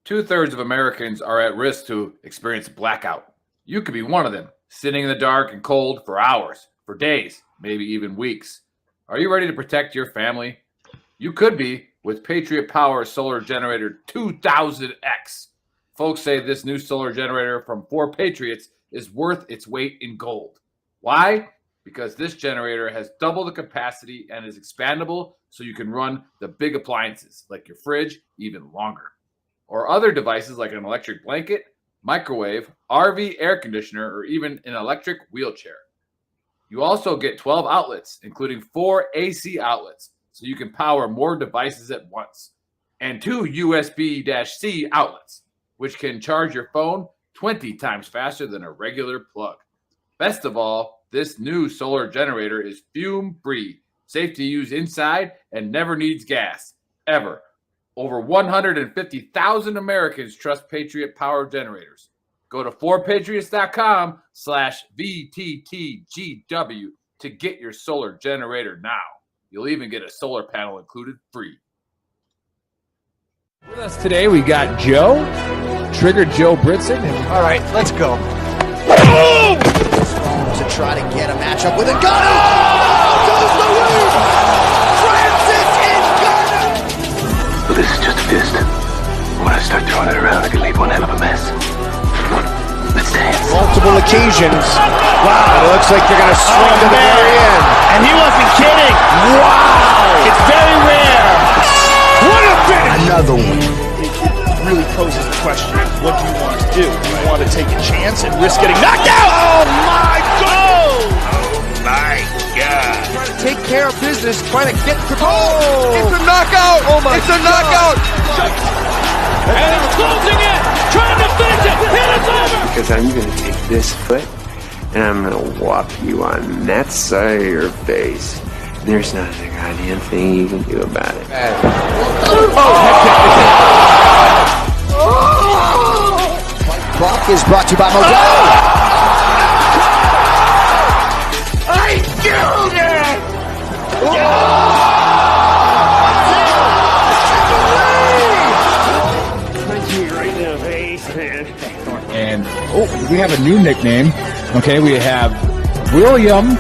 2/3 of Americans are at risk to experience blackout. You could be one of them, sitting in the dark and cold for hours, for days, maybe even weeks. Are you ready to protect your family? You could be with Patriot Power Solar Generator 2000X. Folks say this new solar generator from 4 Patriots is worth its weight in gold. Why? Because this generator has double the capacity and is expandable so you can run the big appliances like your fridge even longer. Or other devices like an electric blanket, microwave, RV air conditioner, or even an electric wheelchair. You also get 12 outlets, including 4 AC outlets, so you can power more devices at once, and 2 USB-C outlets, which can charge your phone 20 times faster than a regular plug. Best of all, this new solar generator is fume-free, safe to use inside, and never needs gas, ever. Over 150,000 Americans trust Patriot Power generators. Go to 4patriots.com/VTTGW to get your solar generator now. You'll even get a solar panel included free. With us today, we got Joe, Trigger Joe Britson. All right, let's go. To try to get a matchup with a gun. Oh, goes the lead. Francis Ngannou. Well, this is just a fist. When I start throwing it around, I can leave one hell of a mess. Let's dance. Multiple occasions. Wow, it looks like they're going to swing to the very end. And he wasn't kidding. Wow. It's very rare. What a finish. Another one. It really poses the question, what do you want to do? Do you want to take a chance and risk getting knocked out? Oh, my God. Oh, my God. Trying to take care of business, trying to get to goal. It's a knockout. Oh, my It's a knockout. And he's closing it. Trying to finish it. Hit it's over. Because I'm going to take this foot and I'm going to whop you on that side of your face. There's not a goddamn thing you can do about it. Brock is brought to you by Modelo. I killed it! Punch me right in the face, man. And we have a new nickname. Okay, we have William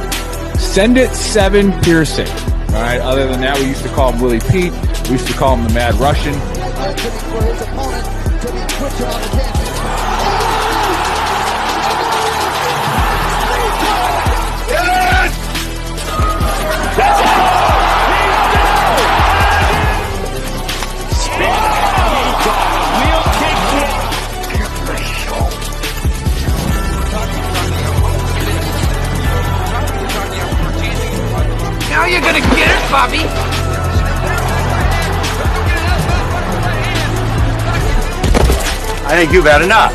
Send It 7 Piercing. All right, other than that, we used to call him Willie Pete. We used to call him the Mad Russian. For his opponent to be quicker on the catch. Now you're gonna get it, Bobby! I think you've had enough.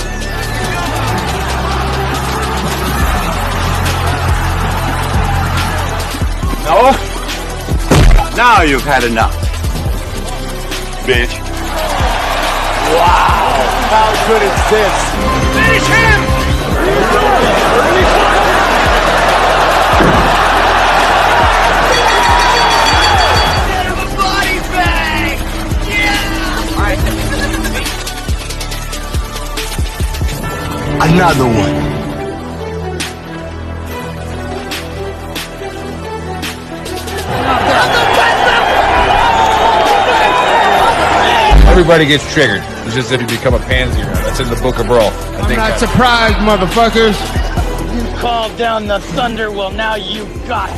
No? Now you've had enough. Bitch. Wow. How good is this? Finish him! Body bag! Yeah! Alright. Another one. Everybody gets triggered. It's just if you become a pansy. That's in the Book of Brawl. I'm not surprised, motherfuckers. You called down the thunder, well now you got it.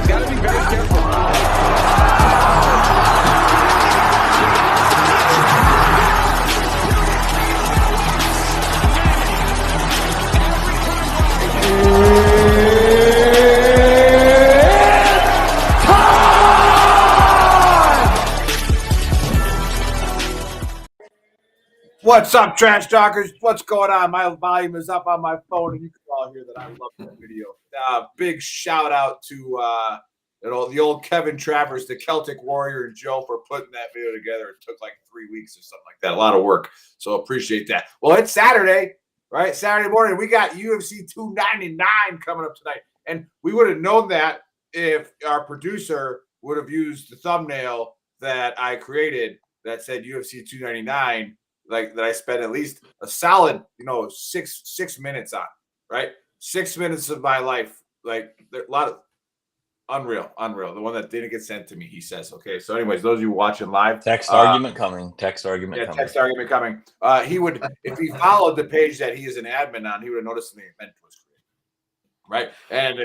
You gotta be very careful. What's up, trash talkers? What's going on? My volume is up on my phone, and you can all hear that I love that video. Big shout out to the old Kevin Travers, the Celtic Warrior, and Joe for putting that video together. It took like 3 weeks or something like that. A lot of work, so appreciate that. Well, it's Saturday, right? Saturday morning. We got UFC 299 coming up tonight, and we would have known that if our producer would have used the thumbnail that I created that said UFC 299, like that I spent at least a solid, 6 minutes on, right? 6 minutes of my life. Like a lot of unreal. The one that didn't get sent to me, he says. Okay. So anyways, those of you watching live. Text argument coming. Text argument coming. He would, if he followed the page that he is an admin on, he would have noticed the event was created. Right. And,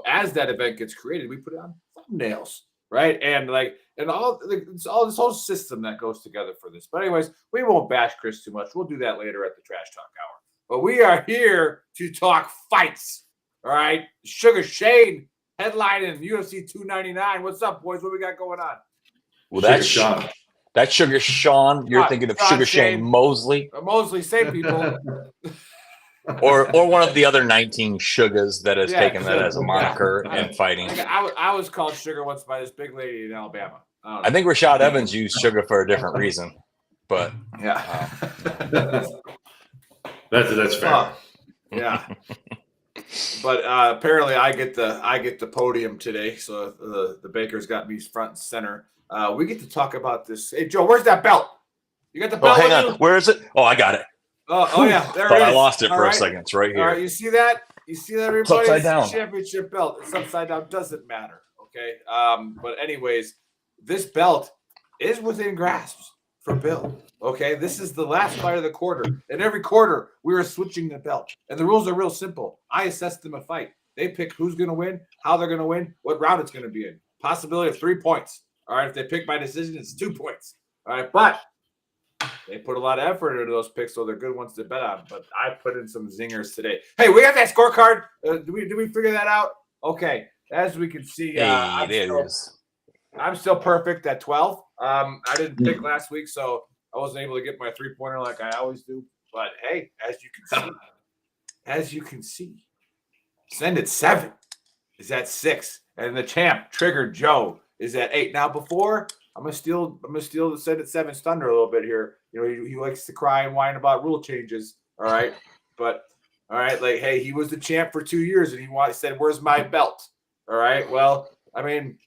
as that event gets created, we put it on thumbnails. Right. And it's all this whole system that goes together for this. But anyways, we won't bash Chris too much. We'll do that later at the Trash Talk Hour. But we are here to talk fights. All right. Sugar Shane headlining UFC 299. What's up, boys? What we got going on? Well, that's Sean. That's Sugar Sean. You're thinking of Sugar Shane Mosley. Mosley, same people. or one of the other 19 Sugas that has taken that as a moniker in fighting. I was called Sugar once by this big lady in Alabama. I think Rashad Evans used Sugar for a different reason, but yeah, that's fair. Yeah. But apparently, I get the podium today. So the Baker's got me front and center. We get to talk about this. Hey, Joe, where's that belt? You got the belt? Oh, hang on. Where is it? Oh, I got it. Oh yeah, there but it is. I lost it for a second. It's right here. All right, you see that? Everybody? It's upside down. Championship belt. It's upside down. Doesn't matter. Okay. But anyways, this belt is within grasp for Bill. Okay, this is the last fight of the quarter. In every quarter, we are switching the belt. And the rules are real simple. I assess them a fight. They pick who's going to win, how they're going to win, what round it's going to be in. Possibility of 3 points. All right, if they pick by decision, it's 2 points. All right, but they put a lot of effort into those picks, so they're good ones to bet on. But I put in some zingers today. Hey, we got that scorecard. Did we figure that out? Okay, as we can see, I'm still perfect at 12. I didn't pick last week, so I wasn't able to get my 3-pointer like I always do. But hey, as you can see, Send It 7 is at 6, and the champ Trigger Joe is at 8. Now before I'm gonna steal the Send It 7's thunder a little bit here. He likes to cry and whine about rule changes. All right, but all right, like hey, he was the champ for 2 years, and he said, "Where's my belt?" All right, well, I mean,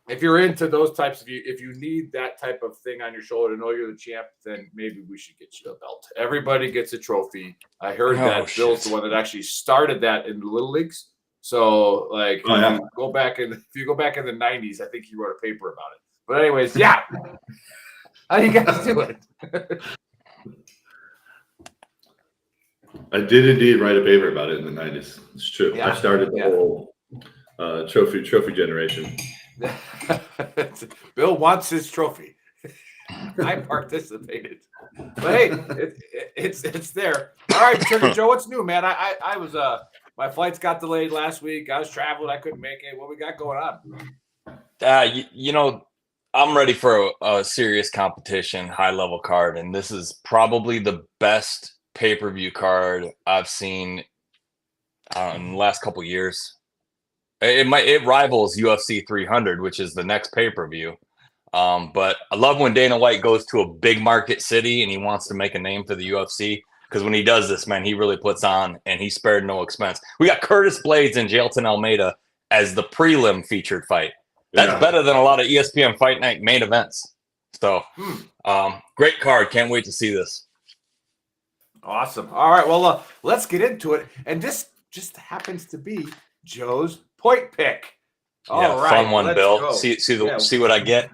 if you're into those types of if you need that type of thing on your shoulder to know you're the champ, then maybe we should get you a belt. Everybody gets a trophy. I heard that Bill's the one that actually started that in the little leagues. So like if you go back in the 90s, I think he wrote a paper about it. But anyways, yeah. How do you guys do it? I did indeed write a paper about it in the 90s. It's true. Yeah. I started the whole trophy generation. Bill wants his trophy. I participated, but hey, it's there. All right, Trigger Joe, what's new, man? I was my flights got delayed last week. I was traveling, I couldn't make it. What we got going on? I'm ready for a serious competition, high level card, and this is probably the best pay-per-view card I've seen in the last couple years. It rivals UFC 300, which is the next pay-per-view. But I love when Dana White goes to a big market city and he wants to make a name for the UFC, because when he does this, man, he really puts on, and he spared no expense. We got Curtis Blades and Jailton Almeida as the prelim featured fight. That's better than a lot of ESPN Fight Night main events. So, great card. Can't wait to see this. Awesome. All right. Well, let's get into it. And this just happens to be Joe's point pick. All right. Fun one, Bill. Go. See what I get.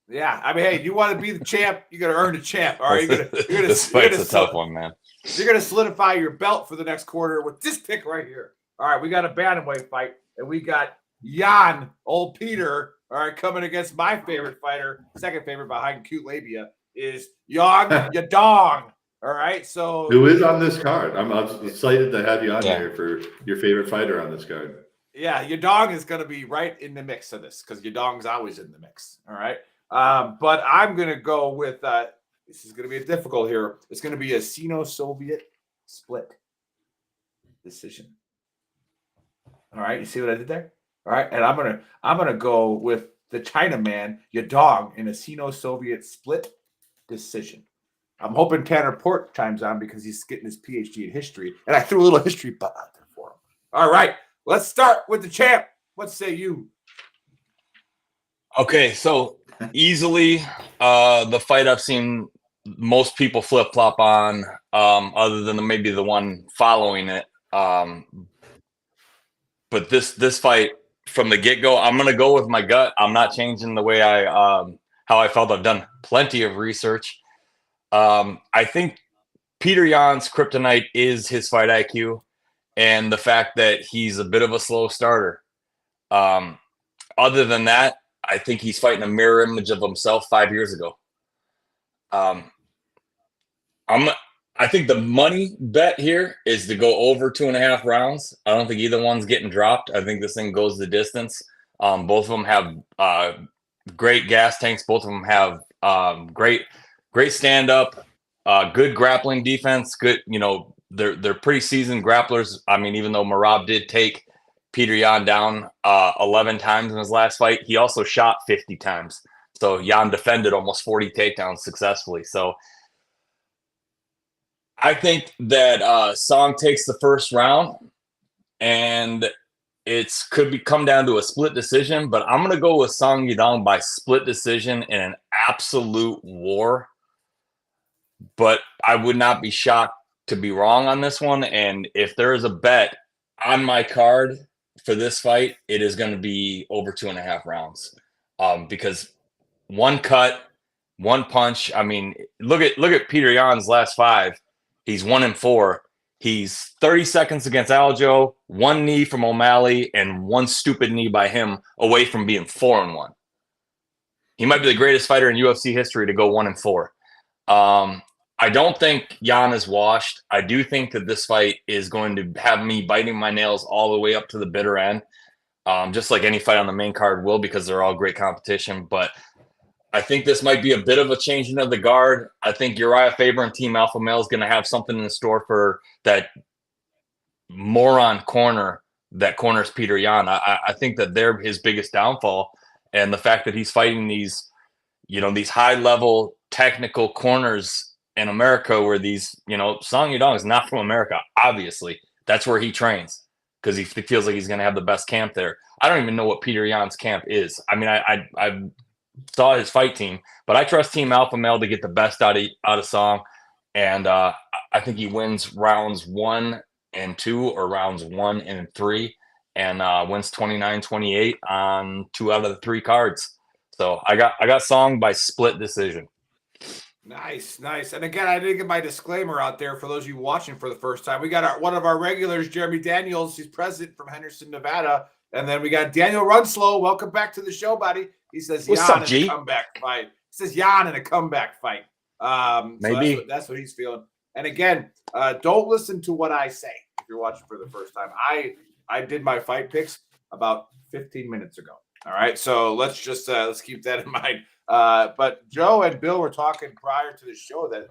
Yeah. I mean, hey, you want to be the champ, you got to earn the champ. All right. This fight's a tough one, man. You're going to solidify your belt for the next quarter with this pick right here. All right. We got a bantamweight fight, and we got Jan, old Peter, all right, coming against my favorite fighter, second favorite behind Cute Labia, is Yang Yadong. All right, so who is on this card? I'm excited to have you on here for your favorite fighter on this card. Yeah, Yadong is going to be right in the mix of this, because Yadong's always in the mix. All right, but I'm going to go with this is going to be difficult here. It's going to be a Sino-Soviet split decision. All right, you see what I did there? All right, and I'm gonna go with the Chinaman Yadong in a Sino-Soviet split decision. I'm hoping Tanner Port chimes on because he's getting his PhD in history, and I threw a little history butt out there for him. All right, let's start with the champ. What say you? Okay, so Easily, the fight I've seen most people flip flop on, other than maybe the one following it. But this fight from the get go, I'm gonna go with my gut. I'm not changing the way how I felt. I've done plenty of research. I think Peter Yan's kryptonite is his fight IQ and the fact that he's a bit of a slow starter. Other than that, I think he's fighting a mirror image of himself 5 years ago. I think the money bet here is to go over 2.5 rounds. I don't think either one's getting dropped. I think this thing goes the distance. Both of them have great gas tanks. Both of them have great stand up, good grappling defense. Good, they're pretty seasoned grapplers. I mean, even though Merab did take Peter Yan down 11 times in his last fight, he also shot 50 times. So Yan defended almost 40 takedowns successfully. So I think that Song takes the first round, and it's come down to a split decision. But I'm gonna go with Song Yadong by split decision in an absolute war. But I would not be shocked to be wrong on this one. And if there is a bet on my card for this fight, it is going to be over 2.5 rounds, because one cut, one punch. I mean, look at Peter Yan's last 5. He's 1-4. He's 30 seconds against Aljo, 1 knee from O'Malley, and 1 stupid knee by him away from being 4-1. He might be the greatest fighter in UFC history to go 1-4. I don't think Yan is washed. I do think that this fight is going to have me biting my nails all the way up to the bitter end, just like any fight on the main card will, because they're all great competition. But I think this might be a bit of a changing of the guard. I think Uriah Faber and Team Alpha Male is going to have something in store for that moron corner that corners Peter Yan. I think that they're his biggest downfall, and the fact that he's fighting these, these high-level technical corners in America, where these, Song Yadong is not from America. Obviously, that's where he trains because he feels like he's going to have the best camp there. I don't even know what Peter Yan's camp is. I mean, I saw his fight team, but I trust Team Alpha Male to get the best out of Song, and I think he wins rounds 1 and 2 or rounds 1 and 3, and wins 29-28 on 2 out of the 3 cards. So I got Song by split decision. Nice. And again, I didn't get my disclaimer out there for those of you watching for the first time. We got one of our regulars, Jeremy Daniels. He's present from Henderson, Nevada. And then we got Daniel Runslow. Welcome back to the show, buddy. He says Yan in a comeback fight. He says Yan in a comeback fight. Maybe. So that's what he's feeling. And again, don't listen to what I say if you're watching for the first time. I did my fight picks about 15 minutes ago. All right. So let's keep that in mind. But Joe and Bill were talking prior to the show that,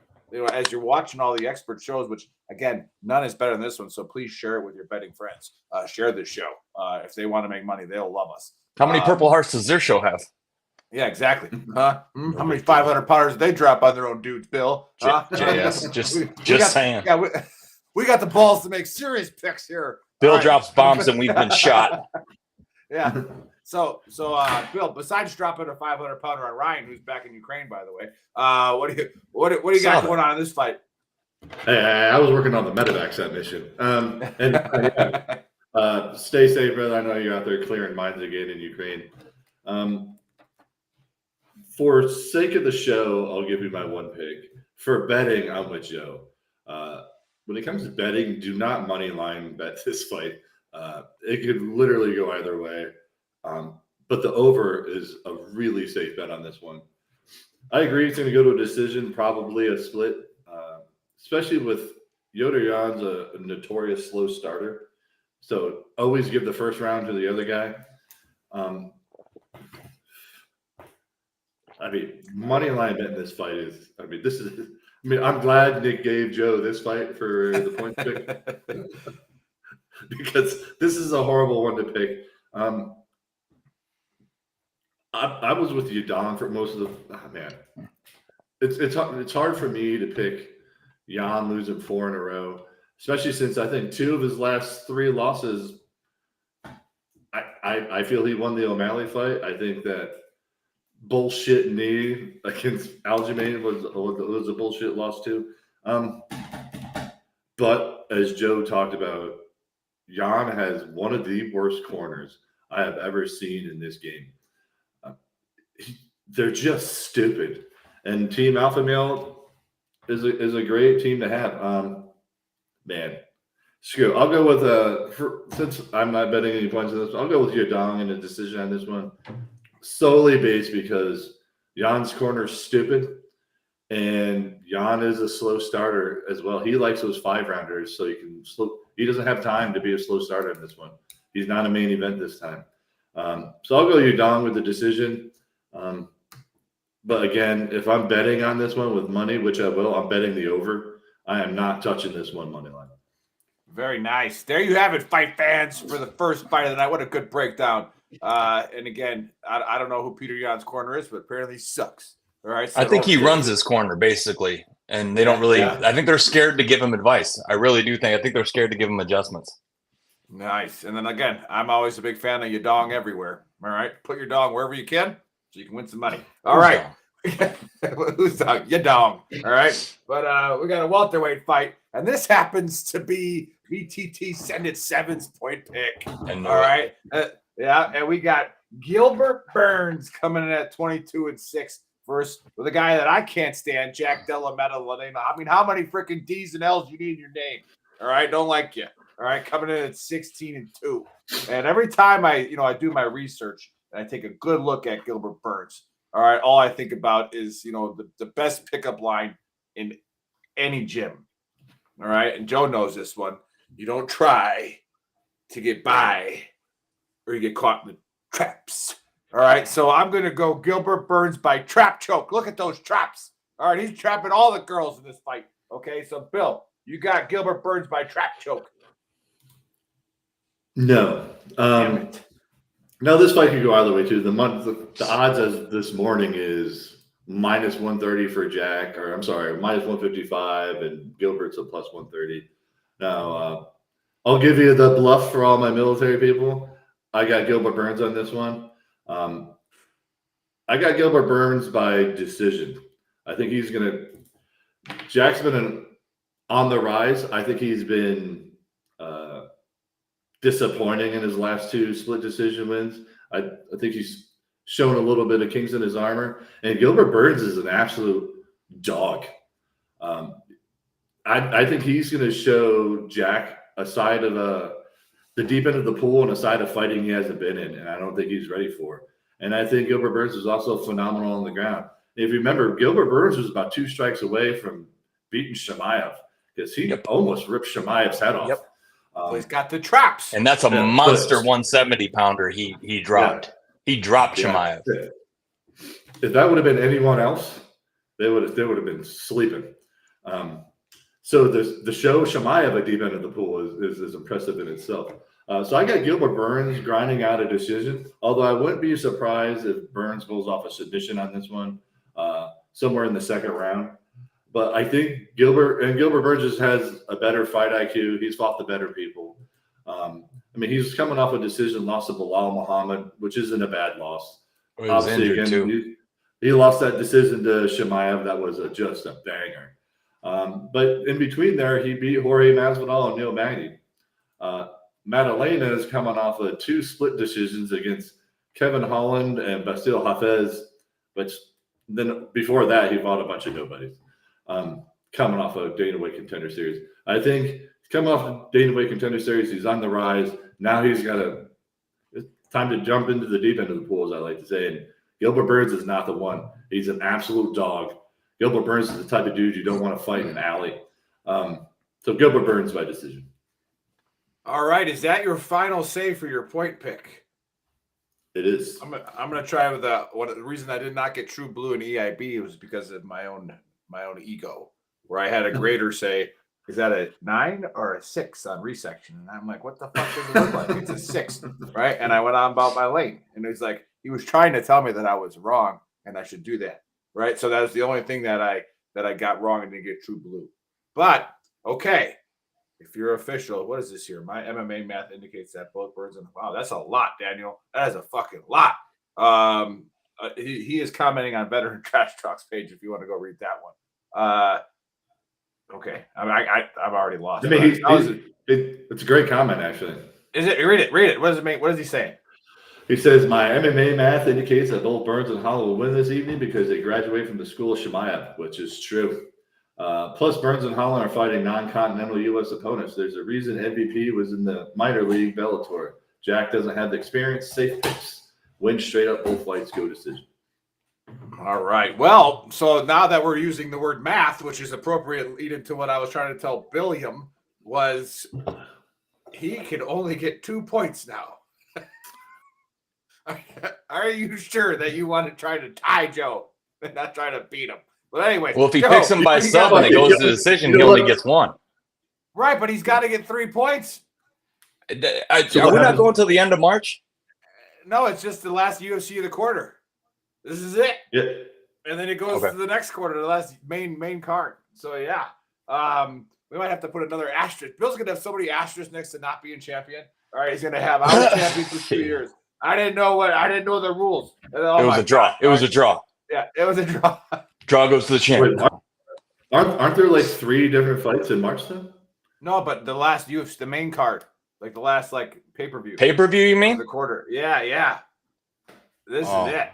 as you're watching all the expert shows, which again, none is better than this one. So please share it with your betting friends. Share this show. If they want to make money, they'll love us. How many Purple Hearts does their show have? Yeah, exactly. How many 500 pounders they drop on their own dudes, Bill? JS, just saying. Yeah, we got the balls to make serious picks here. Bill drops bombs and we've been shot. Yeah. So, Bill, besides dropping a 500-pounder on Ryan, who's back in Ukraine, by the way, what do you got going on in this fight? Hey, I was working on the medevac set mission. Stay safe, brother. I know you're out there clearing mines again in Ukraine. For sake of the show, I'll give you my one pick. For betting, I'm with Joe. When it comes to betting, do not money line bet this fight. It could literally go either way. But the over is a really safe bet on this one. I agree it's going to go to a decision, probably a split, especially with Yoder Jan's a notorious slow starter. So always give the first round to the other guy. Money line bet in this fight is, I'm glad Nick gave Joe this fight for the point pick because this is a horrible one to pick. I was with you, Don, for most of the It's hard for me to pick Yan losing 4 in a row, especially since I think 2 of his last 3 losses. I feel he won the O'Malley fight. I think that bullshit knee against Aljamain was a bullshit loss too. But as Joe talked about, Jan has one of the worst corners I have ever seen in this game. They're just stupid. And Team Alpha Male is a great team to have. Man, screw. I'll go with since I'm not betting any points on this, I'll go with Yadong in a decision on this one, solely based because Jan's corner is stupid, and Jan is a slow starter as well. He likes those 5-rounders, so he doesn't have time to be a slow starter in this one. He's not a main event this time. So I'll go Yadong with the decision. But again, if I'm betting on this one with money, which I will, I'm betting the over. I am not touching this one money line. Very nice. There you have it, fight fans, for the first fight of the night. What a good breakdown. And again, I don't know who Peter Yan's corner is, but apparently he sucks. All right. So I think he runs his corner basically, and they don't really. I think they're scared to give him advice. I really do think. I think they're scared to give him adjustments. Nice. And then again, I'm always a big fan of your dong everywhere. All right. Put your dong wherever you can so you can win some money. All right. Who's dong? Your dong. All right. But we got a welterweight fight, and this happens to be VTT Send It Seven's point pick. All right. Yeah. And we got Gilbert Burns coming in at 22-6 versus with a guy that I can't stand, Jack Della Maddalena. I mean, how many freaking D's and L's you need in your name? All right. Don't like you. All right, coming in at 16-2. And every time I do my research and I take a good look at Gilbert Burns, all right, all I think about is, the best pickup line in any gym. All right, and Joe knows this one. You don't try to get by or you get caught in the traps. All right, so I'm going to go Gilbert Burns by trap choke. Look at those traps. All right, he's trapping all the girls in this fight. Okay, so Bill, you got Gilbert Burns by trap choke. No. No, this fight could go either way too. The odds as this morning is minus 130 for Jack, or I'm sorry, minus 155, and Gilbert's a plus 130. Now, I'll give you the bluff for all my military people. I got Gilbert Burns on this one. I got Gilbert Burns by decision. I think he's Jack's been on the rise. I think he's been disappointing in his last 2 split decision wins. I think he's shown a little bit of kinks in his armor. And Gilbert Burns is an absolute dog. I think he's going to show Jack a side of the deep end of the pool and a side of fighting he hasn't been in, and I don't think he's ready for. And I think Gilbert Burns is also phenomenal on the ground. If you remember, Gilbert Burns was about 2 strikes away from beating Chimaev because he almost ripped Chimaev's head off. Yep. He's got the traps, and that's a monster 170 pounder. He dropped. Yeah. He dropped Chimaev. If that would have been anyone else, they would have been sleeping. So the show Chimaev at deep end of the pool is impressive in itself. So I got Gilbert Burns grinding out a decision. Although I wouldn't be surprised if Burns pulls off a submission on this one, somewhere in the second round. But I think Gilbert Burns just has a better fight IQ. He's fought the better people. He's coming off a decision loss to Bilal Muhammad, which isn't a bad loss. He was injured too. He lost that decision to Chimaev. That was just a banger. But in between there, he beat Jorge Masvidal and Neil Magny. Maddalena is coming off of 2 split decisions against Kevin Holland and Basile Hafez. But then before that, he fought a bunch of nobodies. Coming off of Dana White Contender Series. I think coming off of Dana White Contender Series, he's on the rise. Now it's time to jump into the deep end of the pool, as I like to say. And Gilbert Burns is not the one. He's an absolute dog. Gilbert Burns is the type of dude you don't want to fight in an alley. So Gilbert Burns by decision. All right. Is that your final say for your point pick? It is. I'm gonna try with the reason I did not get True Blue and EIB was because of my own ego, where I had a grader say, is that a 9 or a 6 on resection? And I'm like, what the fuck does it look like? It's a 6, right? And I went on about my lane. And it's like, he was trying to tell me that I was wrong and I should do that, right? So that was the only thing that I got wrong and didn't get True Blue. But, okay, if you're official, what is this here? My MMA math indicates that both birds and wow, that's a lot, Daniel. That is a fucking lot. he is commenting on Veteran Trash Talk's page if you want to go read that one. Okay, I've already lost. I mean, it's a great comment, actually. Is it? Read it. Read it. What does it mean? What is he saying? He says, my MMA math indicates that both Burns and Holland will win this evening because they graduate from the school of Shemaev, which is true. Plus, Burns and Holland are fighting non-continental U.S. opponents. There's a reason MVP was in the minor league Bellator. Jack doesn't have the experience. Safe picks. Win straight up, both fights go decision. All right. Well, so now that we're using the word math, which is appropriate lead into what I was trying to tell Billiam, was he can only get 2 points now. Are you sure that you want to try to tie Joe and not try to beat him? But anyway, well, if he picks him by sub and it goes to decision, he only gets 1. Right, but he's got to get 3 points. Are we not going till the end of March? No, it's just the last UFC of the quarter. This is it. Yeah. And then it goes to the next quarter, the last main card. So yeah. We might have to put another asterisk. Bill's gonna have so many asterisks next to not being champion. All right, he's gonna have I was champion for 2 years. I didn't know the rules. Oh, it was a draw. It was a draw. Yeah, it was a draw. Draw goes to the champion. Wait, aren't there like 3 different fights in March then? No, but the last UFC, the main card, like the last pay-per-view. Pay-per-view, you mean? The quarter. Yeah. This is it.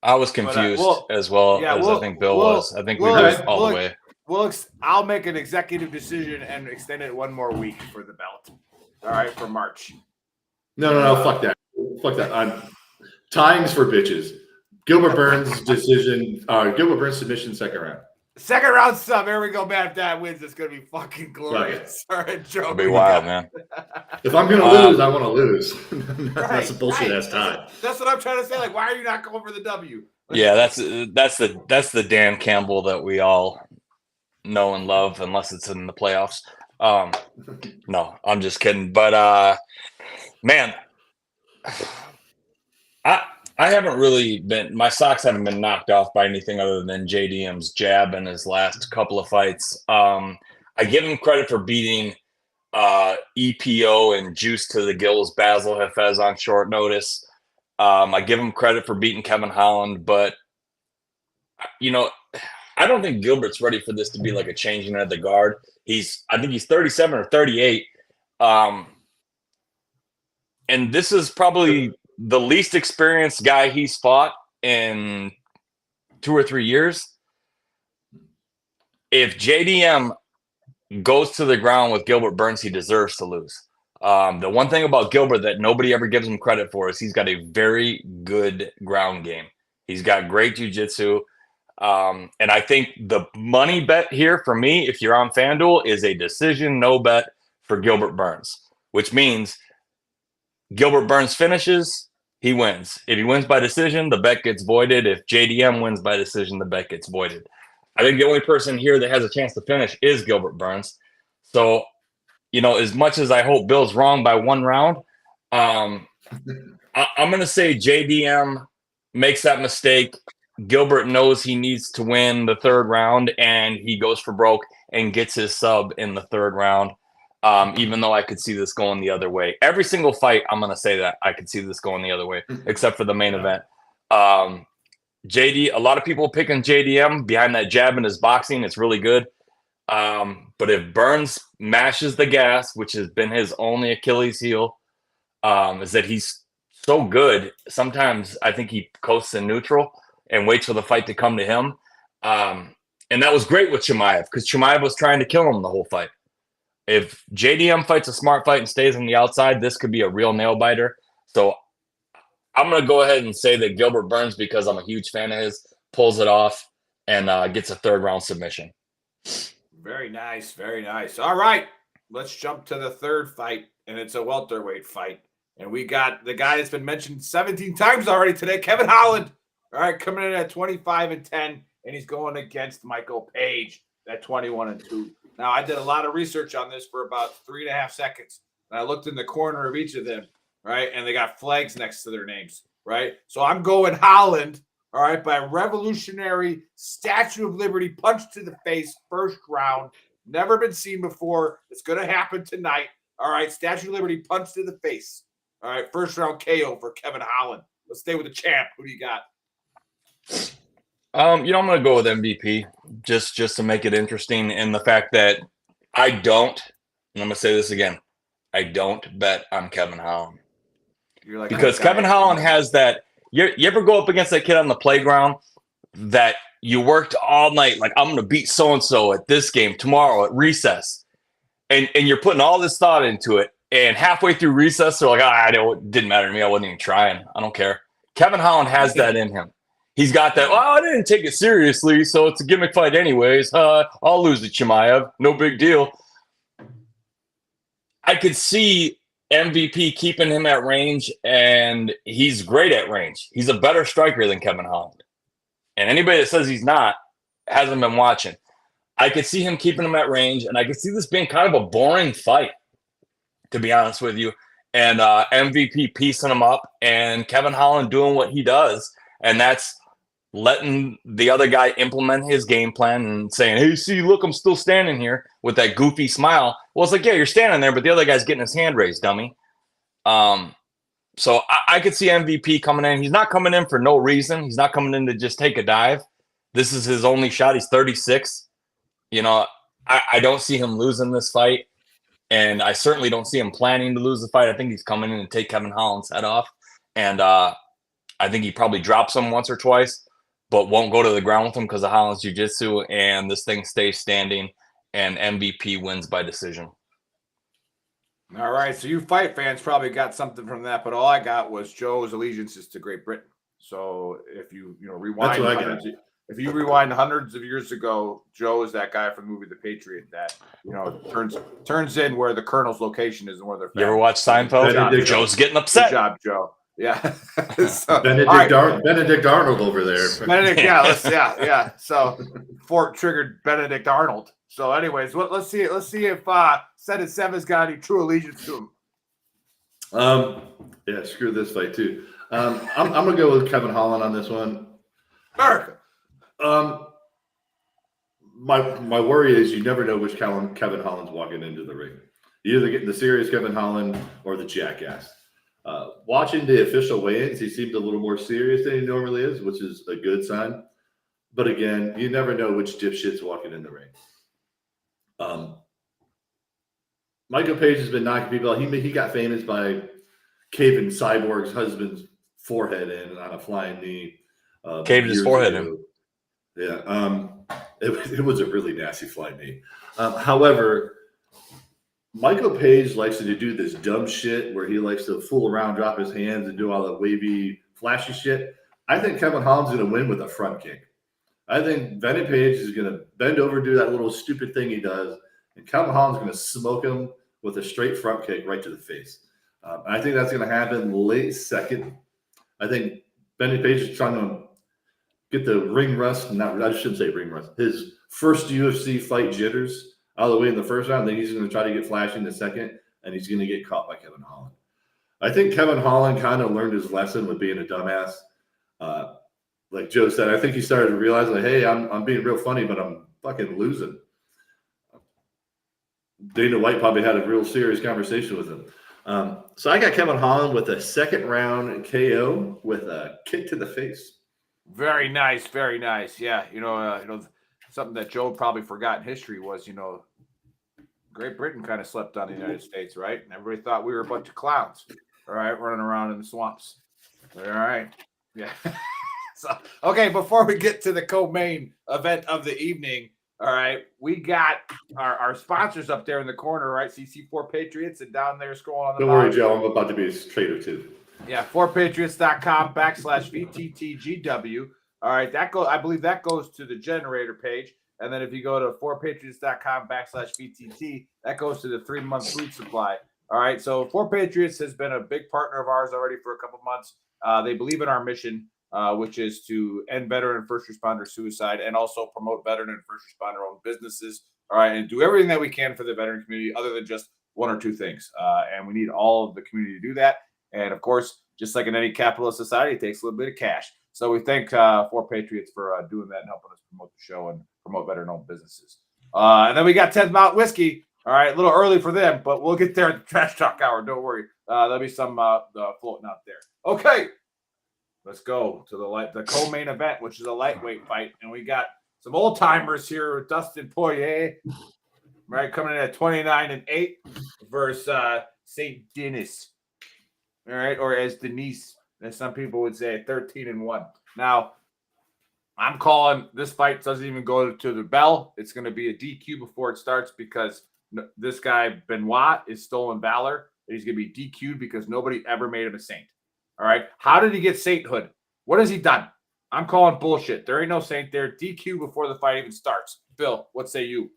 I was confused as well as I think Bill was. I think we were all the way. I'll make an executive decision and extend it 1 more week for the belt. All right, for March. No, fuck that. Fuck that. Tying's for bitches. Gilbert Burns decision. Gilbert Burns submission, second round. Second round sub. Here we go, man. If that wins, it's gonna be fucking glorious. All right, Joe. It'll be wild, man. If I'm gonna lose, I want to lose. That's a bullshit ass tie. tie. That's what I'm trying to say. Like, why are you not going for the W? Yeah, that's the Dan Campbell that we all know and love, unless it's in the playoffs. No, I'm just kidding. But man, I haven't really been. My socks haven't been knocked off by anything other than JDM's jab in his last couple of fights. I give him credit for beating EPO and Juice to the Gills, Basil Hafez on short notice. I give him credit for beating Kevin Holland, but I don't think Gilbert's ready for this to be like a changing of the guard. I think he's 37 or 38. And this is probably the least experienced guy he's fought in 2 or 3 years. If JDM goes to the ground with Gilbert Burns, he deserves to lose. The one thing about Gilbert that nobody ever gives him credit for is he's got a very good ground game. He's got great jiu-jitsu. And I think the money bet here for me, if you're on FanDuel, is a decision no bet for Gilbert Burns, which means Gilbert Burns finishes, he wins. If he wins by decision, the bet gets voided. If JDM wins by decision, the bet gets voided. I think the only person here that has a chance to finish is Gilbert Burns. So, as much as I hope Bill's wrong by 1 round, I'm going to say JDM makes that mistake. Gilbert knows he needs to win the 3rd round, and he goes for broke and gets his sub in the 3rd round, even though I could see this going the other way. Every single fight, I'm going to say that I could see this going the other way, except for the main event. A lot of people picking JDM behind that jab in his boxing. It's really good. But if Burns mashes the gas, which has been his only Achilles heel, is that he's so good. Sometimes I think he coasts in neutral and waits for the fight to come to him. And that was great with Chimaev because Chimaev was trying to kill him the whole fight. If JDM fights a smart fight and stays on the outside, this could be a real nail biter. So I'm going to go ahead and say that Gilbert Burns, because I'm a huge fan of his, pulls it off and gets a 3rd round submission. Very nice. Very nice. All right. Let's jump to the 3rd fight, and it's a welterweight fight. And we got the guy that's been mentioned 17 times already today, Kevin Holland. All right, coming in at 25-10, and he's going against Michael Page at 21-2. Now, I did a lot of research on this for about 3.5 seconds, and I looked in the corner of each of them, right, and they got flags next to their names, right? So I'm going Holland, all right, by revolutionary Statue of Liberty punch to the face, 1st round. Never been seen before. It's going to happen tonight. All right, Statue of Liberty punch to the face. All right, 1st round KO for Kevin Holland. Let's stay with the champ. Who do you got? I'm going to go with MVP just to make it interesting, and the fact that I don't, and I'm going to say this again, I don't bet on Kevin Holland. Because Kevin Holland has that. You ever go up against that kid on the playground that you worked all night, like, I'm going to beat so-and-so at this game tomorrow at recess, and you're putting all this thought into it, and halfway through recess, they're like, it didn't matter to me. I wasn't even trying. I don't care. Kevin Holland has that in him. He's got that, I didn't take it seriously, so it's a gimmick fight anyways. I'll lose to Chimaev. No big deal. I could see MVP keeping him at range, and he's great at range. He's a better striker than Kevin Holland. And anybody that says he's not hasn't been watching. I could see him keeping him at range, and I could see this being kind of a boring fight, to be honest with you. And MVP piecing him up, and Kevin Holland doing what he does, and that's letting the other guy implement his game plan and saying, hey, see, look, I'm still standing here with that goofy smile. Well, it's like, yeah, you're standing there, but the other guy's getting his hand raised, dummy. So I could see MVP coming in. He's not coming in for no reason. He's not coming in to just take a dive. This is his only shot. He's 36. I don't see him losing this fight, and I certainly don't see him planning to lose the fight. I think he's coming in to take Kevin Holland's head off, and I think he probably drops him once or twice, but won't go to the ground with him because of Holland's jiu-jitsu, and this thing stays standing, and MVP wins by decision. All right, so you fight fans probably got something from that, but all I got was Joe's allegiances to Great Britain. So if you rewind, if you rewind hundreds of years ago, Joe is that guy from the movie The Patriot that turns in where the colonel's location is and where they're. You ever watch Seinfeld? Joe's getting upset. Good job, Joe. Yeah. So, Benedict Arnold over there. Yeah. So Fort triggered Benedict Arnold. So, anyways, let's see if Senate 7's got any true allegiance to him. Yeah, screw this fight too. I'm gonna go with Kevin Holland on this one. America. My worry is you never know which Kevin Holland's walking into the ring. You either get the serious Kevin Holland or the jackass. Watching the official weigh-ins, he seemed a little more serious than he normally is, which is a good sign. But again, you never know which dipshit's walking in the ring. Michael Page has been knocking people out. He got famous by caving Cyborg's husband's forehead in on a flying knee. Caved his forehead in. Yeah. It was a really nasty flying knee. However, Michael Page likes to do this dumb shit where he likes to fool around, drop his hands, and do all that wavy, flashy shit. I think Kevin Holland's going to win with a front kick. I think Benny Page is going to bend over, do that little stupid thing he does, and Kevin Holland's going to smoke him with a straight front kick right to the face. I think that's going to happen late second. I think Benny Page is trying to get the ring rust. I shouldn't say ring rust. His first UFC fight jitters out of the way in the first round. Then he's going to try to get flashy in the second, and he's going to get caught by Kevin Holland. I think Kevin Holland kind of learned his lesson with being a dumbass. Like Joe said, I think he started to realize, like, hey, I'm being real funny, but I'm fucking losing. Dana White probably had a real serious conversation with him. So I got Kevin Holland with a second round KO with a kick to the face. Very nice, very nice. Yeah, something that Joe probably forgot in history was, Great Britain kind of slept on the United States, right? And everybody thought we were a bunch of clowns, all right, running around in the swamps. All right, yeah. So, okay, before we get to the co-main event of the evening, all right, we got our sponsors up there in the corner, right? CC4 Patriots, and down there scrolling on the Don't worry, Joe, I'm about to be a trader too. Yeah, 4patriots.com/VTTGW. All right, I believe that goes to the generator page. And then if you go to 4patriots.com/VTT, that goes to the 3-month food supply. All right, so 4Patriots has been a big partner of ours already for a couple months. They believe in our mission, which is to end veteran and first responder suicide and also promote veteran and first responder owned businesses. All right, and do everything that we can for the veteran community other than just one or two things. And we need all of the community to do that. And of course, just like in any capitalist society, it takes a little bit of cash. So we thank 4Patriots for doing that and helping us promote the show and promote veteran-owned businesses. And then we got 10th Mount Whiskey. All right, a little early for them, but we'll get there at the Trash Talk Hour. Don't worry. There'll be some floating out there. Okay. let's go to the co-main event, which is a lightweight fight, and we got some old timers here with Dustin Poirier, right, coming in at 29-8 versus St. Denis, all right, or as Denise, as some people would say, 13-1. Now, I'm calling this fight doesn't even go to the bell. It's going to be a DQ before it starts because this guy Benoit is stolen valor. He's going to be DQ'd because nobody ever made him a saint. All right. How did he get sainthood? What has he done? I'm calling bullshit. There ain't no saint there. DQ before the fight even starts. Bill, what say you?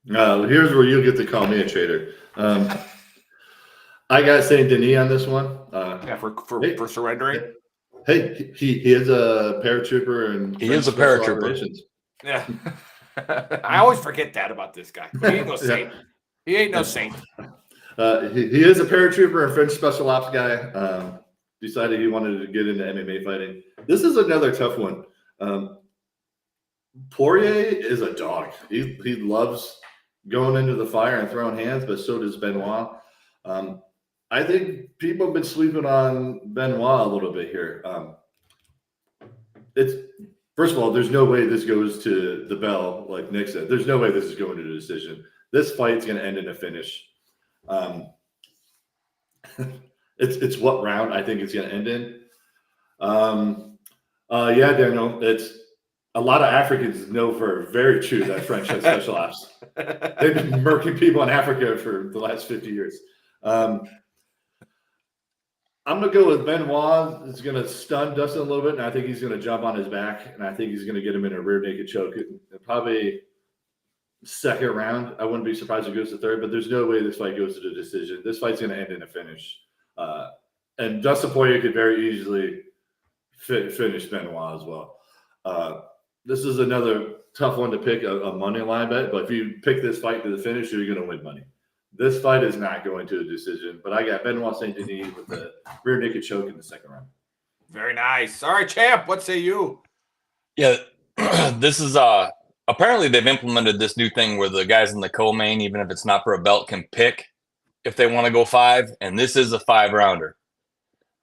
Here's where you'll get to call me a traitor. I got Saint Denis on this one. For surrendering. Hey, he is a paratrooper and he is a paratrooper. Yeah. I always forget that about this guy. He ain't no saint. He ain't no saint. He is a paratrooper and French special ops guy. Decided he wanted to get into MMA fighting. This is another tough one. Poirier is a dog. He loves going into the fire and throwing hands, but so does Benoit. I think people have been sleeping on Benoit a little bit here. It's first of all, there's no way this goes to the bell, like Nick said. There's no way this is going to a decision. This fight's going to end in a finish. It's what round I think it's going to end in. Yeah, Daniel. It's a lot of Africans know for very true that French has special ops. They've been murking people in Africa for the last 50 years. I'm going to go with Benoit. It's going to stun Dustin a little bit, and I think he's going to jump on his back, and I think he's going to get him in a rear naked choke. Probably second round. I wouldn't be surprised if it goes to third, but there's no way this fight goes to the decision. This fight's going to end in a finish. And Dustin Poirier could very easily finish Benoit as well. This is another tough one to pick a money line bet, but if you pick this fight to the finish, you're going to win money. This fight is not going to a decision, but I got Benoit St. Denis with the rear naked choke in the second round. Very nice. All right, champ, what say you? Yeah, this is apparently they've implemented this new thing where the guys in the co-main, even if it's not for a belt, can pick if they want to go 5, and this is a 5-rounder.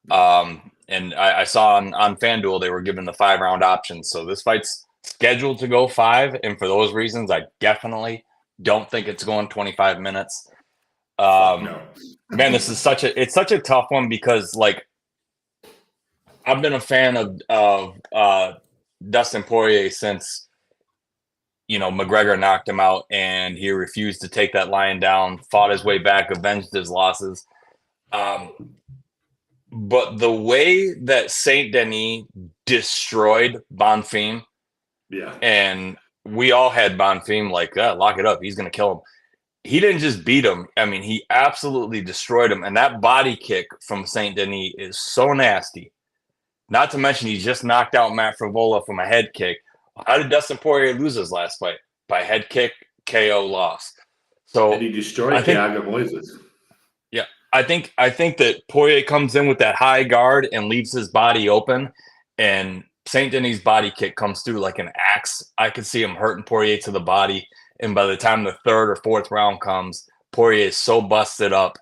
And I saw on FanDuel they were given the 5-round option, so this fight's scheduled to go 5, and for those reasons, I definitely don't think it's going 25 minutes. No. Man, this is such a tough one because like I've been a fan of Dustin Poirier since McGregor knocked him out and he refused to take that lion down, fought his way back, avenged his losses. But the way that Saint Denis destroyed Bonfim, yeah, and we all had Bonfim like, lock it up, he's gonna kill him. He didn't just beat him. I mean, he absolutely destroyed him. And that body kick from St. Denis is so nasty. Not to mention he just knocked out Matt Frivola from a head kick. How did Dustin Poirier lose his last fight? By head kick, KO loss. So and he destroyed Thiago Moises. Yeah. I think that Poirier comes in with that high guard and leaves his body open, and St. Denis' body kick comes through like an axe. I could see him hurting Poirier to the body. And by the time the 3rd or 4th round comes, Poirier is so busted up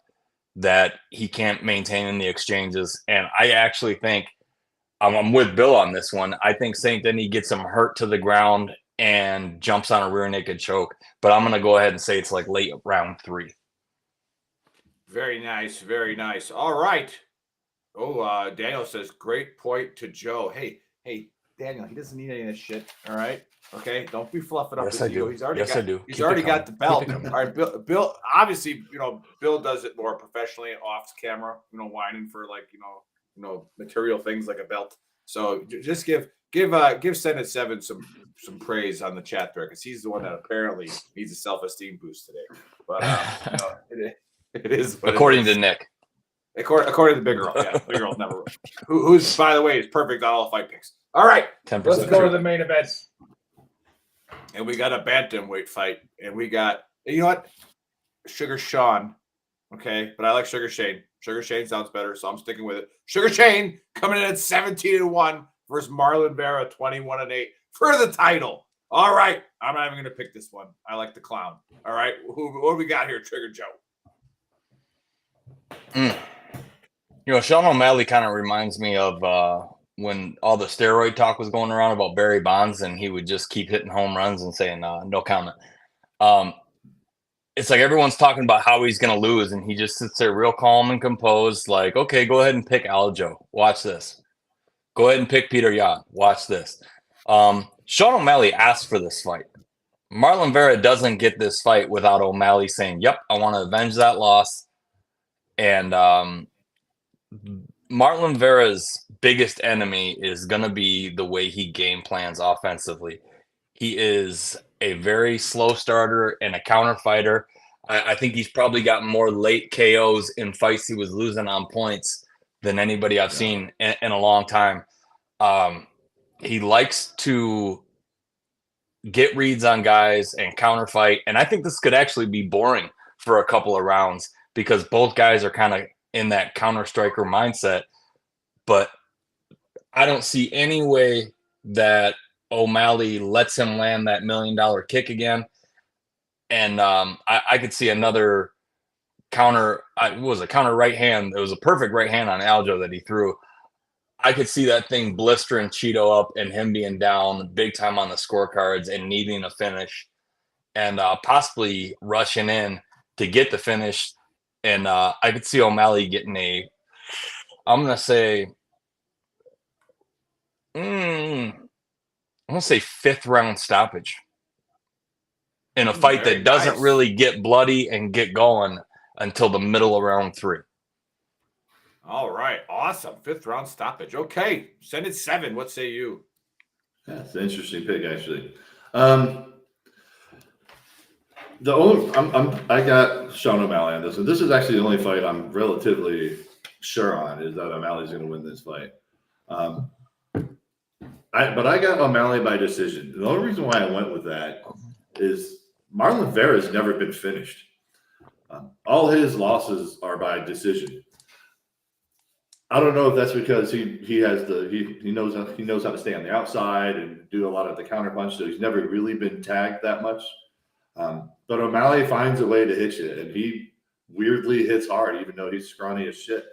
that he can't maintain in the exchanges. And I actually think I'm with Bill on this one. I think St. Denis gets him hurt to the ground and jumps on a rear naked choke. But I'm going to go ahead and say it's like late round 3. Very nice. Very nice. All right. Oh, Daniel says, great point to Joe. Hey, Daniel, he doesn't need any of this shit. All right. Okay. Don't be fluffing up his ego. He's already He's already got the belt. All right. Bill, obviously, Bill does it more professionally off camera, whining for like, material things like a belt. So just give Senate 7 some praise on the chat there, because he's the one that apparently needs a self-esteem boost today. But it is according to Nick. According to the big girl, yeah, big girl's never. Who's by the way is perfect on all fight picks. All right, 10% let's go to the main event, and we got a bantamweight fight, and we got Sugar Sean, okay, but I like Sugar Shane. Sugar Shane sounds better, so I'm sticking with it. Sugar Shane coming in at 17-1 versus Marlon Vera 21-8 for the title. All right, I'm not even going to pick this one. I like the clown. All right, what do we got here, Trigger Joe? Sean O'Malley kind of reminds me of when all the steroid talk was going around about Barry Bonds, and he would just keep hitting home runs and saying no comment. It's like everyone's talking about how he's going to lose, and he just sits there real calm and composed, like, okay, go ahead and pick Aljo. Watch this. Go ahead and pick Peter Yan. Watch this. Sean O'Malley asked for this fight. Marlon Vera doesn't get this fight without O'Malley saying, yep, I want to avenge that loss. And Marlon Vera's biggest enemy is going to be the way he game plans offensively. He is a very slow starter and a counter fighter. I think he's probably got more late KOs in fights he was losing on points than anybody I've seen in a long time. He likes to get reads on guys and counter fight. And I think this could actually be boring for a couple of rounds because both guys are kind of in that counter striker mindset. But I don't see any way that O'Malley lets him land that $1 million kick again. And I could see another counter. It was a counter right hand. It was a perfect right hand on Aljo that he threw. I could see that thing blistering Cheeto up and him being down big time on the scorecards and needing a finish and possibly rushing in to get the finish. And I could see O'Malley getting I'm going to say, fifth round stoppage in a fight that doesn't really get bloody and get going until the middle of round 3. All right. Awesome. Fifth round stoppage. Okay. Send it 7. What say you? That's an interesting pick, actually. I got Sean O'Malley on this, and this is actually the only fight I'm relatively sure on is that O'Malley's going to win this fight. But I got O'Malley by decision. The only reason why I went with that is Marlon Vera's never been finished. All his losses are by decision. I don't know if that's because he knows how to stay on the outside and do a lot of the counter punch, so he's never really been tagged that much. But O'Malley finds a way to hit you, and he weirdly hits hard, even though he's scrawny as shit.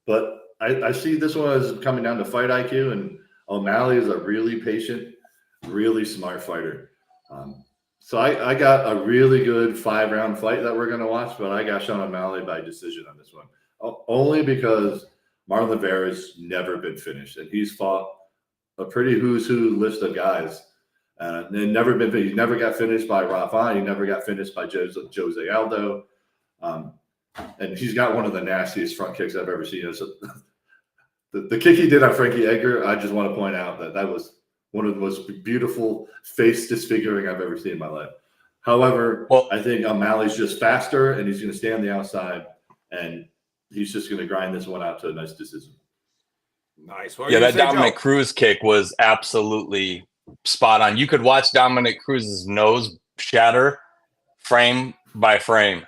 But I see this one as coming down to fight IQ, and O'Malley is a really patient, really smart fighter. So I got a really good 5-round fight that we're going to watch, but I got Sean O'Malley by decision on this one. Only because Marlon Vera's never been finished, and he's fought a pretty who's who list of guys. He never got finished by Rafa. He never got finished by Jose Aldo. And he's got one of the nastiest front kicks I've ever seen. So the kick he did on Frankie Edgar, I just want to point out that was one of the most beautiful face disfiguring I've ever seen in my life. However, I think O'Malley's just faster, and he's going to stay on the outside, and he's just going to grind this one out to a nice decision. Nice. That Dominic Cruz kick was absolutely spot on. You could watch Dominic Cruz's nose shatter frame by frame.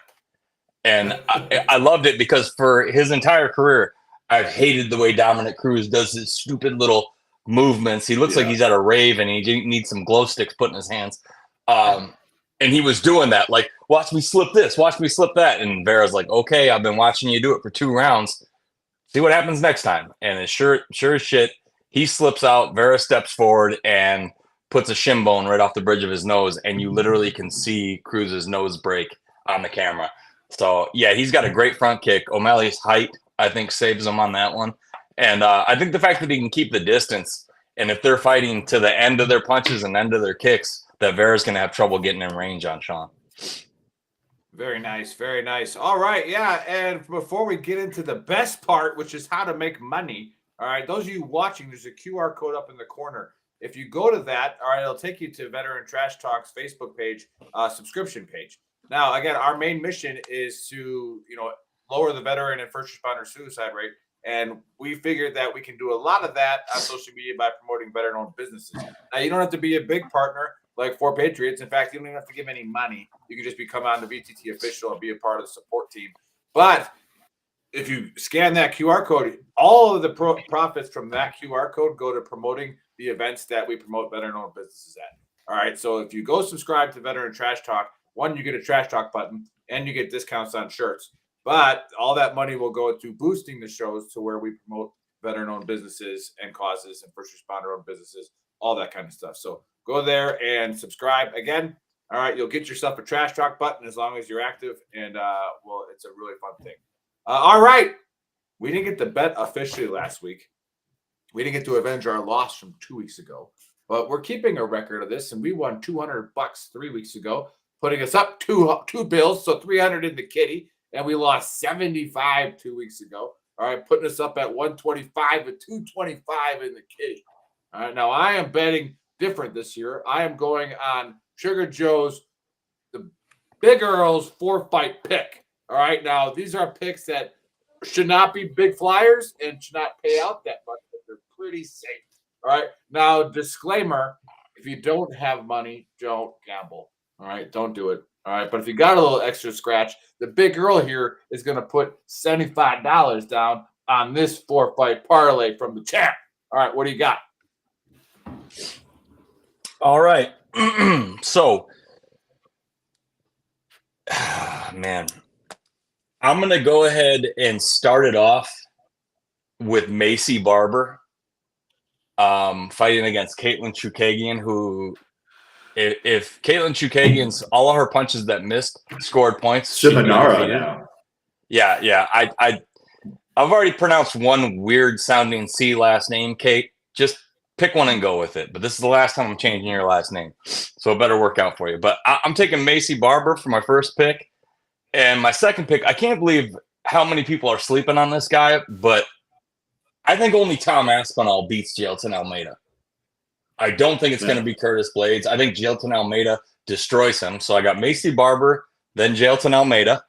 And I loved it because for his entire career, I've hated the way Dominic Cruz does his stupid little movements. He looks like he's at a rave and he needs some glow sticks put in his hands. And he was doing that, like, watch me slip this, watch me slip that. And Vera's like, okay, I've been watching you do it for 2 rounds. See what happens next time. And it's sure as shit, he slips out, Vera steps forward and puts a shin bone right off the bridge of his nose. And you literally can see Cruz's nose break on the camera. So, yeah, he's got a great front kick. O'Malley's height, I think, saves him on that one. And I think the fact that he can keep the distance, and if they're fighting to the end of their punches and end of their kicks, that Vera's going to have trouble getting in range on Sean. Very nice. Very nice. All right. Yeah. And before we get into the best part, which is how to make money, all right, those of you watching, there's a QR code up in the corner. If you go to that, all right, it'll take you to Veteran Trash Talk's Facebook page, subscription page. Now, again, our main mission is to, lower the veteran and first responder suicide rate. And we figured that we can do a lot of that on social media by promoting veteran-owned businesses. Now, you don't have to be a big partner like 4 Patriots. In fact, you don't even have to give any money. You can just become on the VTT official and be a part of the support team. But if you scan that QR code, all of the profits from that QR code go to promoting the events that we promote veteran-owned businesses at. All right, so if you go subscribe to Veteran Trash Talk, one, you get a Trash Talk button, and you get discounts on shirts. But all that money will go to boosting the shows to where we promote veteran-owned businesses and causes and first responder-owned businesses, all that kind of stuff. So go there and subscribe. Again, all right, you'll get yourself a Trash Talk button as long as you're active, and well, it's a really fun thing. All right, we didn't get to bet officially last week. We didn't get to avenge our loss from 2 weeks ago, but we're keeping a record of this, and we won $200 3 weeks ago, putting us up two bills, so 300 in the kitty, and we lost 75 2 weeks ago. All right, putting us up at 125 with 225 in the kitty. All right, now I am betting different this year. I am going on Sugar Joe's, the Big Earl's 4-fight pick. All right, now these are picks that should not be big flyers and should not pay out that much, but they're pretty safe. All right, now disclaimer: if you don't have money, don't gamble. All right, don't do it. All right, but if you got a little extra scratch, the Big Earl here is going to put $75 down on this 4-fight parlay from the champ. All right, what do you got? All right. So, man, I'm going to go ahead and start it off with Macy Barber fighting against Caitlin Chukagian, who, if Caitlin Chukagian's all of her punches that missed scored points, Shimanara now. Yeah. I've already pronounced one weird sounding C last name, Kate. Just pick one and go with it. But this is the last time I'm changing your last name, so it better work out for you. But I'm taking Macy Barber for my first pick. And my second pick, I can't believe how many people are sleeping on this guy, but I think only Tom Aspinall beats Jailton Almeida. I don't think it's going to be Curtis Blades. I think Jailton Almeida destroys him. So I got Macy Barber, then Jailton Almeida.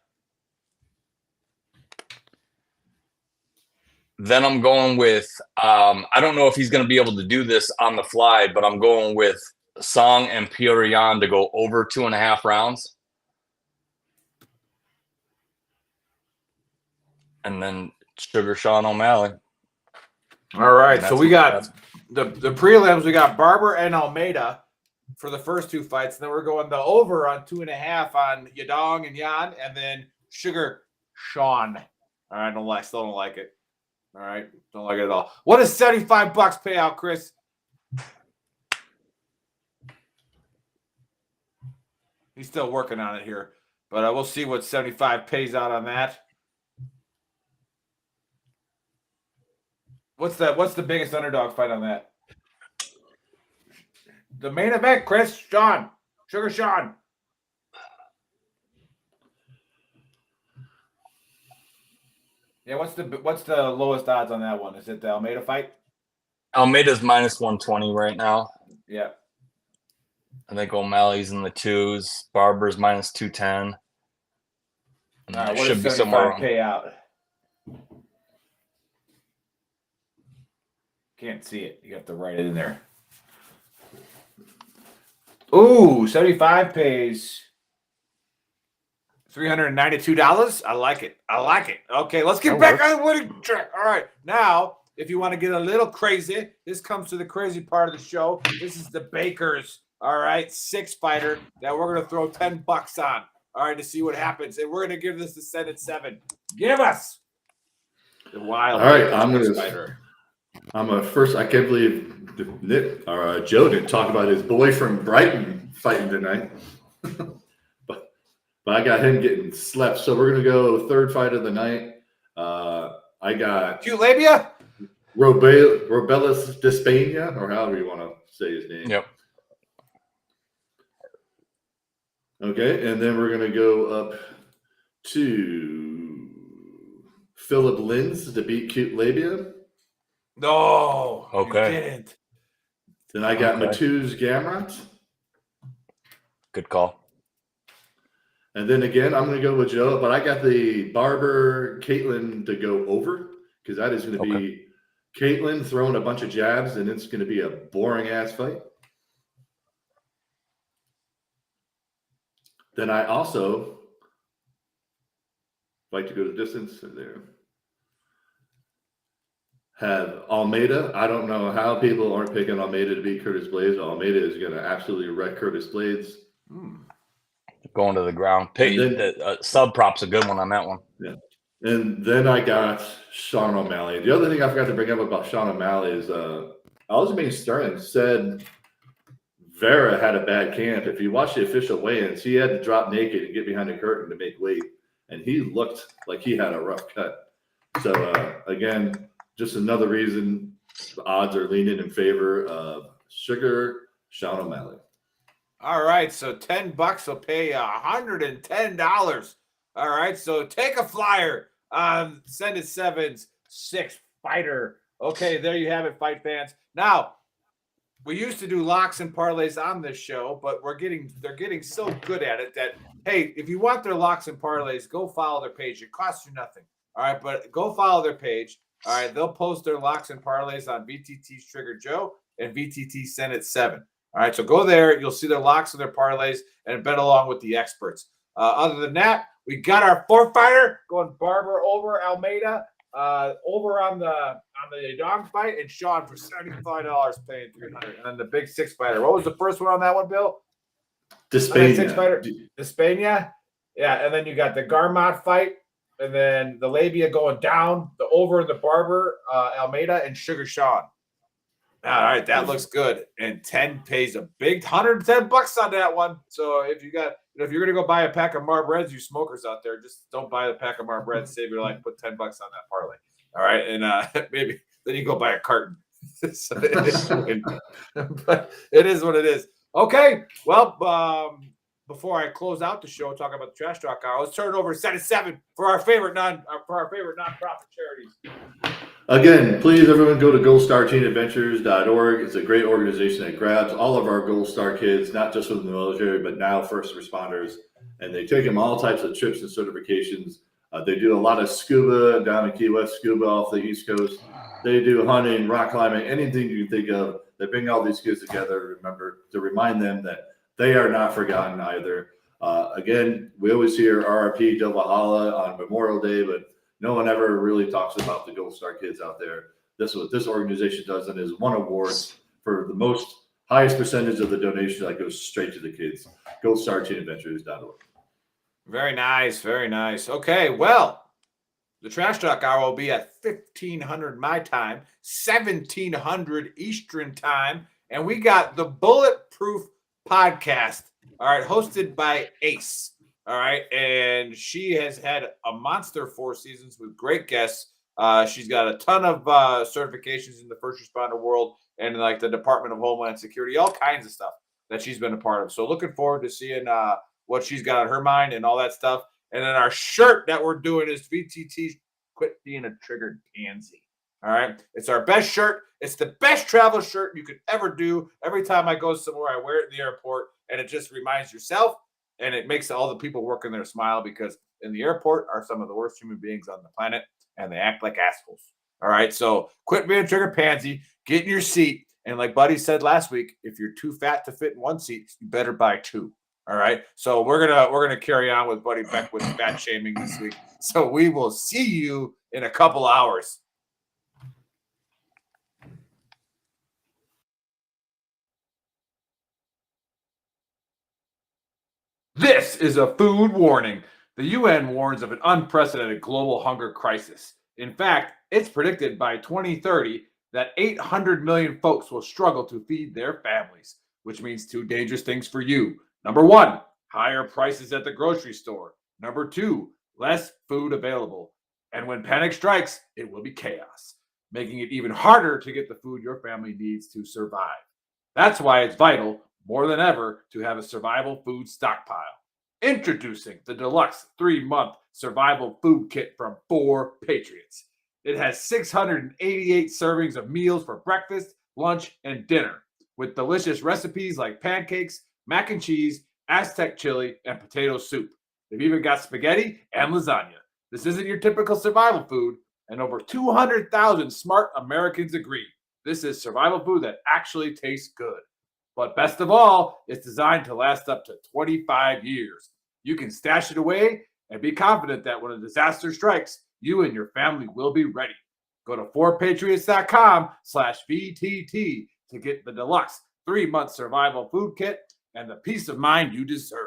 Then I'm going with, I don't know if he's going to be able to do this on the fly, but I'm going with Song and Petr Yan to go over 2.5 rounds. And then Sugar Sean O'Malley. All right, so we got the prelims. We got Barber and Almeida for the first two fights. And then we're going the over on 2.5 on Yadong and Yan, and then Sugar Sean. All right, still don't like it. All right, don't like it at all. What does $75 pay out, Chris? He's still working on it here, but we'll see what 75 pays out on that. What's the biggest underdog fight on that? The main event, Chris, Sean, Sugar Sean. Yeah, what's the lowest odds on that one? Is it the Almeida fight? Almeida's minus 120 right now. Yeah. I think O'Malley's in the 2s. Barber's minus 210. And All right, what should does be somewhere around. pay out? Can't see it. You have to write it in there. Ooh, 75 pays $392. I like it. Okay, let's get back on the winning track. All right, now, if you want to get a little crazy, this comes to the crazy part of the show. This is the Bakers, all right, 6-fighter that we're going to throw $10 on, all right, to see what happens. And we're going to give this the set at 7. Give us the wild. All right, I'm going to. First. I can't believe Nick or Joe didn't talk about his boy from Brighton fighting tonight. but I got him getting slept. So we're gonna go third fight of the night. I got Cute labia, Robelis Despaigne, or however you want to say his name. Yep. Okay, and then we're gonna go up to Philip Lins to beat Cute Labia. No, okay. You didn't. Then I got Matuz Gamrot. Good call. And then again, I'm going to go with Joe, but I got the Barber Caitlin to go over because that is going to be Caitlin throwing a bunch of jabs, and it's going to be a boring ass fight. Then I also like to go the distance there. Have Almeida. I don't know how people aren't picking Almeida to beat Curtis Blades. Almeida is going to absolutely wreck Curtis Blades. Going to the ground. Sub prop's a good one on that one. Yeah. And then I got Sean O'Malley. The other thing I forgot to bring up about Sean O'Malley is Aljamain Sterling said Vera had a bad camp. If you watch the official weigh-ins, he had to drop naked and get behind the curtain to make weight, and he looked like he had a rough cut. So again, just another reason the odds are leaning in favor of Sugar Sean O'Malley. All right, so $10 will pay $110. All right, so take a flyer. Send it sevens, 6 fighter. Okay, there you have it, fight fans. Now, we used to do locks and parlays on this show, but they're getting so good at it that, hey, if you want their locks and parlays, go follow their page. It costs you nothing. All right, but go follow their page. All right, they'll post their locks and parlays on VTT's Trigger Joe and VTT Send It 7. All right, so go there. You'll see their locks and their parlays and bet along with the experts. Other than that, we got our 4 fighter going Barber over Almeida, over on the dog fight, and Sean for $75 paying $300. And then the big 6 fighter. What was the first one on that one, Bill? Despaigne. 6 fighter. Despaigne. Yeah, and then you got the Garmot fight, and then the labia going down, the over in the Barber, Almeida, and Sugar Sean. All right, that looks good. And 10 pays a big $110 on that one. So if you're gonna go buy a pack of Marbreds, you smokers out there, just don't buy the pack of Marbreds. Save your life. Put $10 on that parlay. All right, and maybe then you go buy a carton. So but it is what it is. Okay, well, before I close out the show, talking about the Trash Talk Hour, let's turn it over to Set It 7 for our favorite nonprofit charities. Again, please, everyone, go to goldstarteenadventures.org. It's a great organization that grabs all of our Gold Star kids, not just from the military, but now first responders, and they take them all types of trips and certifications. They do a lot of scuba down in Key West, scuba off the East Coast. They do hunting, rock climbing, anything you can think of. They bring all these kids together, remember, to remind them that they are not forgotten either. Again, we always hear RRP Del Valhalla on Memorial Day, but no one ever really talks about the Gold Star kids out there. This is what this organization does, and is won awards for the highest percentage of the donation that goes straight to the kids. goldstarteenadventures.org. Very nice, very nice. Okay, well, the Trash Talk Hour will be at 1500 my time, 1700 Eastern time, and we got the Bulletproof Podcast, all right, hosted by Ace. All right, and she has had a monster 4 seasons with great guests. She's got a ton of certifications in the first responder world and like the Department of Homeland Security, all kinds of stuff that she's been a part of. So looking forward to seeing what she's got on her mind and all that stuff. And then our shirt that we're doing is VTT Quit Being a Triggered Pansy. All right, it's our best shirt. It's the best travel shirt you could ever do. Every time I go somewhere, I wear it in the airport, and it just reminds yourself. And it makes all the people working there smile, because in the airport are some of the worst human beings on the planet, and they act like assholes. All right, so quit being a trigger pansy, get in your seat, and like Buddy said last week, if you're too fat to fit in one seat, you better buy 2. All right, so we're gonna carry on with Buddy Beck with fat shaming this week. So we will see you in a couple hours. This is a food warning. The UN warns of an unprecedented global hunger crisis. In fact, it's predicted by 2030 that 800 million folks will struggle to feed their families, which means 2 dangerous things for you. Number 1, higher prices at the grocery store. Number 2, less food available. And when panic strikes, it will be chaos, making it even harder to get the food your family needs to survive. That's why it's vital, more than ever, to have a survival food stockpile. Introducing the deluxe 3-month survival food kit from 4 Patriots. It has 688 servings of meals for breakfast, lunch, and dinner, with delicious recipes like pancakes, mac and cheese, Aztec chili, and potato soup. They've even got spaghetti and lasagna. This isn't your typical survival food, and over 200,000 smart Americans agree. This is survival food that actually tastes good. But best of all, it's designed to last up to 25 years. You can stash it away and be confident that when a disaster strikes, you and your family will be ready. Go to 4patriots.com/VTT to get the deluxe 3-month survival food kit and the peace of mind you deserve.